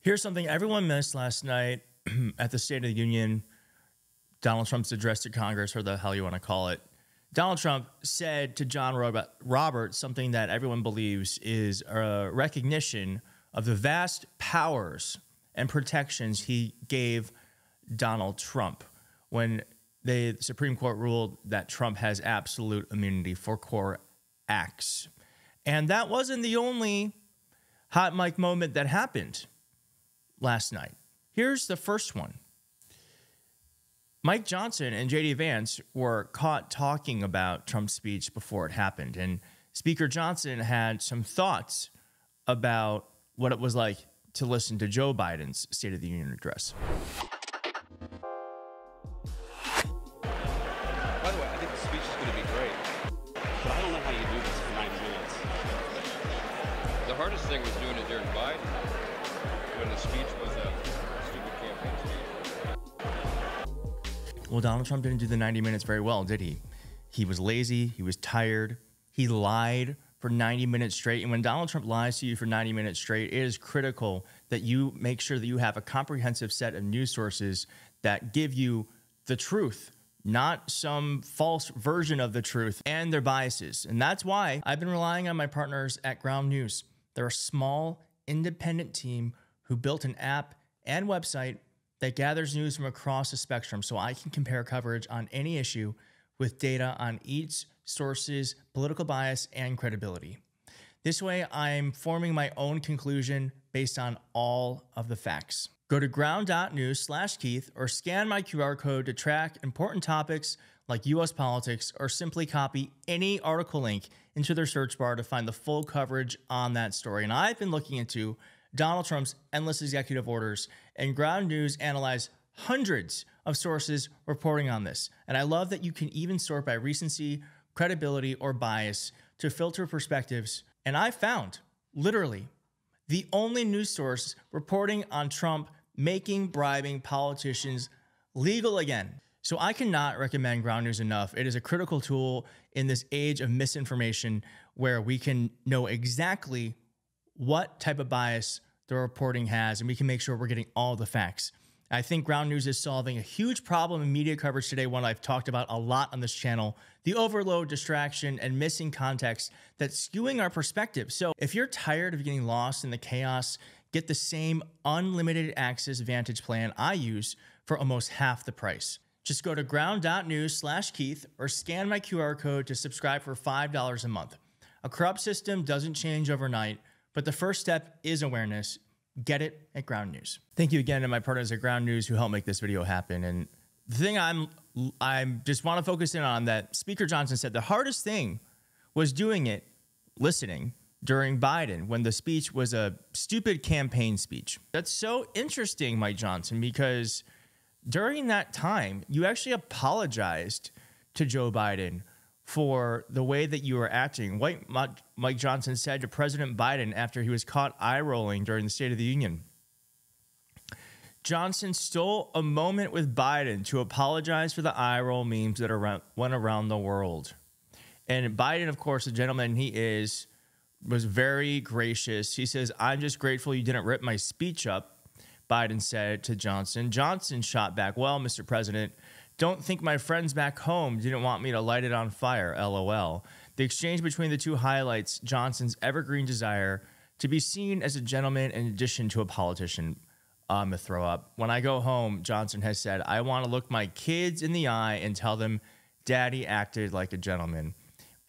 Here's something everyone missed last night at the State of the Union, Donald Trump's address to Congress, or the hell you want to call it. Donald Trump said to John Roberts something that everyone believes is a recognition of the vast powers and protections he gave Donald Trump when the Supreme Court ruled that Trump has absolute immunity for core acts. And that wasn't the only hot mic moment that happened last night. Here's the first one. Mike Johnson and J.D. Vance were caught talking about Trump's speech before it happened. And Speaker Johnson had some thoughts about what it was like to listen to Joe Biden's State of the Union address. By the way, I think the speech is going to be great, but I don't know how you do this for 90 minutes. The hardest thing was doing it during Biden, when the speech was a stupid campaign speech. Well, Donald Trump didn't do the 90 minutes very well, did he? He was lazy. He was tired. He lied for 90 minutes straight. And when Donald Trump lies to you for 90 minutes straight, it is critical that you make sure that you have a comprehensive set of news sources that give you the truth, not some false version of the truth and their biases. And that's why I've been relying on my partners at Ground News. They're a small, independent team who built an app and website that gathers news from across the spectrum so I can compare coverage on any issue with data on each source's political bias and credibility. This way, I'm forming my own conclusion based on all of the facts. Go to ground.news/Keith or scan my QR code to track important topics like U.S. politics, or simply copy any article link into their search bar to find the full coverage on that story. And I've been looking into Donald Trump's endless executive orders, and Ground News analyzed hundreds of sources reporting on this. And I love that you can even sort by recency, credibility, or bias to filter perspectives. And I found, literally, the only news source reporting on Trump making bribing politicians legal again. So I cannot recommend Ground News enough. It is a critical tool in this age of misinformation where we can know exactly what type of bias the reporting has, and we can make sure we're getting all the facts. I think Ground News is solving a huge problem in media coverage today, one I've talked about a lot on this channel: the overload, distraction, and missing context that's skewing our perspective. So if you're tired of getting lost in the chaos, get the same unlimited access Vantage plan I use for almost half the price. Just go to ground.news/Keith or scan my QR code to subscribe for $5 a month. A corrupt system doesn't change overnight, but the first step is awareness. Get it at Ground News. Thank you again to my partners at Ground News who helped make this video happen. And the thing I just want to focus in on, that Speaker Johnson said the hardest thing was doing it, listening during Biden, when the speech was a stupid campaign speech. That's so interesting, Mike Johnson, because during that time, you actually apologized to Joe Biden for the way that you were acting. Mike Johnson said to President Biden after he was caught eye-rolling during the State of the Union, Johnson stole a moment with Biden to apologize for the eye-roll memes that went around the world. And Biden, of course, the gentleman he is, was very gracious. He says, "I'm just grateful you didn't rip my speech up," Biden said to Johnson. Johnson shot back, "Well, Mr. President, don't think my friends back home didn't want me to light it on fire, LOL." The exchange between the two highlights Johnson's evergreen desire to be seen as a gentleman in addition to a politician. I'm gonna throw up. "When I go home," Johnson has said, "I want to look my kids in the eye and tell them Daddy acted like a gentleman."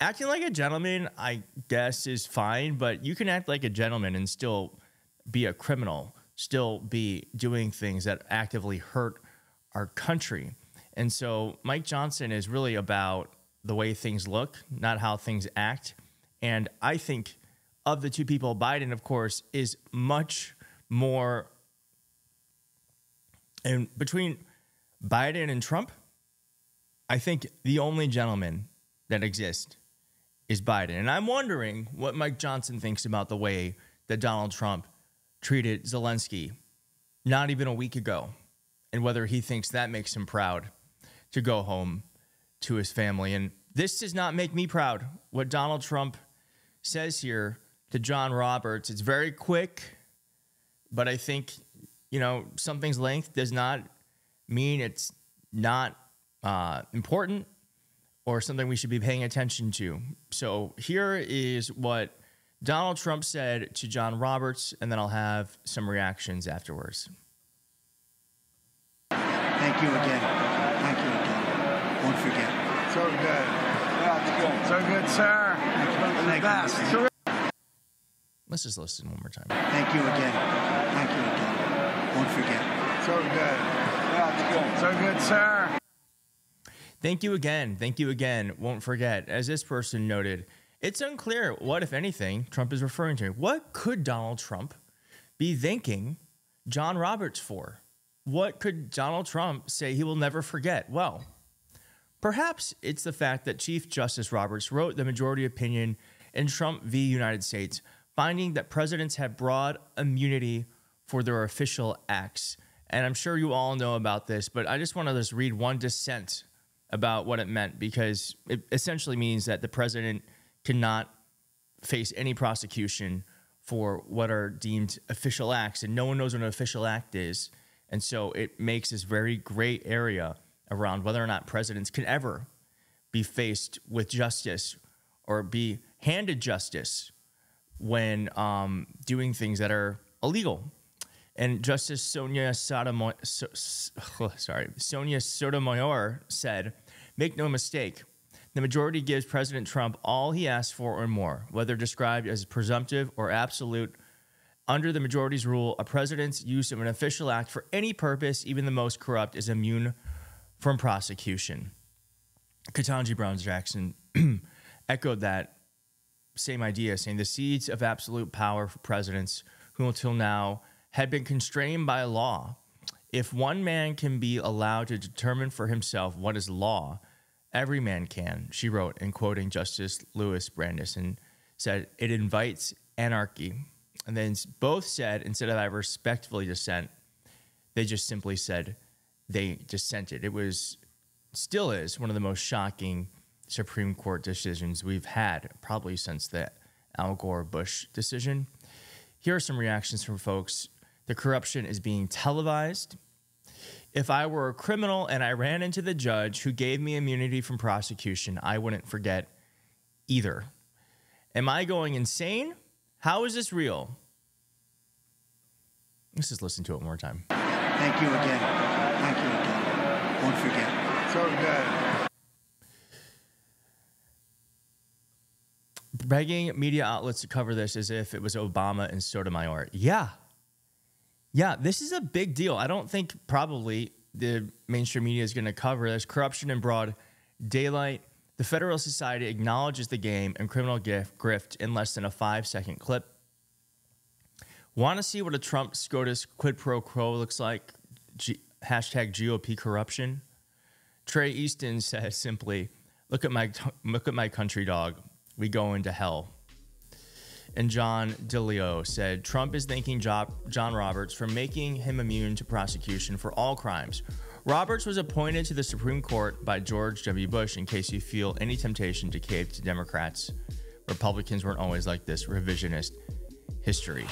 Acting like a gentleman, I guess, is fine, but you can act like a gentleman and still be a criminal, still be doing things that actively hurt our country. And so Mike Johnson is really about the way things look, not how things act. And I think of the two people, Biden, of course, is much more. And between Biden and Trump, I think the only gentleman that exists is Biden. And I'm wondering what Mike Johnson thinks about the way that Donald Trump treated Zelensky not even a week ago, and whether he thinks that makes him proud to go home to his family. And this does not make me proud. What Donald Trump says here to John Roberts, it's very quick, but I think, you know, something's length does not mean it's not important or something we should be paying attention to. So here is what Donald Trump said to John Roberts, and then I'll have some reactions afterwards. Thank you again. Thank you again. Won't forget. So good. Yeah, it's good. So good, sir. Thank you. Let's just listen one more time. Thank you again. Thank you again. Won't forget. So good. Yeah, it's good. So good, sir. Thank you again. Thank you again. Won't forget. As this person noted, it's unclear what, if anything, Trump is referring to. What could Donald Trump be thanking John Roberts for? What could Donald Trump say he will never forget? Well, perhaps it's the fact that Chief Justice Roberts wrote the majority opinion in Trump v. United States, finding that presidents have broad immunity for their official acts. And I'm sure you all know about this, but I just want to just read one dissent about what it meant, because it essentially means that the president cannot face any prosecution for what are deemed official acts, and no one knows what an official act is. And so it makes this very gray area around whether or not presidents can ever be faced with justice or be handed justice when doing things that are illegal. And Justice Sonia Sotomayor said, "Make no mistake, the majority gives President Trump all he asks for or more, whether described as presumptive or absolute. Under the majority's rule, a president's use of an official act for any purpose, even the most corrupt, is immune from prosecution." Ketanji Brown Jackson echoed that same idea, saying the seeds of absolute power for presidents who until now had been constrained by law. If one man can be allowed to determine for himself what is law, every man can, she wrote, and quoting Justice Louis Brandeis, and said, it invites anarchy. And then both said, instead of I respectfully dissent, they just simply said they dissented. It was, still is, one of the most shocking Supreme Court decisions we've had probably since the Al Gore-Bush decision. Here are some reactions from folks. The corruption is being televised. If I were a criminal and I ran into the judge who gave me immunity from prosecution, I wouldn't forget either. Am I going insane? How is this real? Let's just listen to it one more time. Thank you again. Thank you again. Won't forget. So good. Begging media outlets to cover this as if it was Obama and Sotomayor. Yeah, this is a big deal. I don't think probably the mainstream media is going to cover this. Corruption in broad daylight. The Federal Society acknowledges the game and criminal grift in less than a 5-second clip. Want to see what a Trump SCOTUS quid pro quo looks like? Hashtag GOP corruption. Trey Easton says simply, look at my country dog. We go into hell. And John DeLeo said, Trump is thanking John Roberts for making him immune to prosecution for all crimes. Roberts was appointed to the Supreme Court by George W. Bush, in case you feel any temptation to cave to Democrats. Republicans weren't always like this. Revisionist history.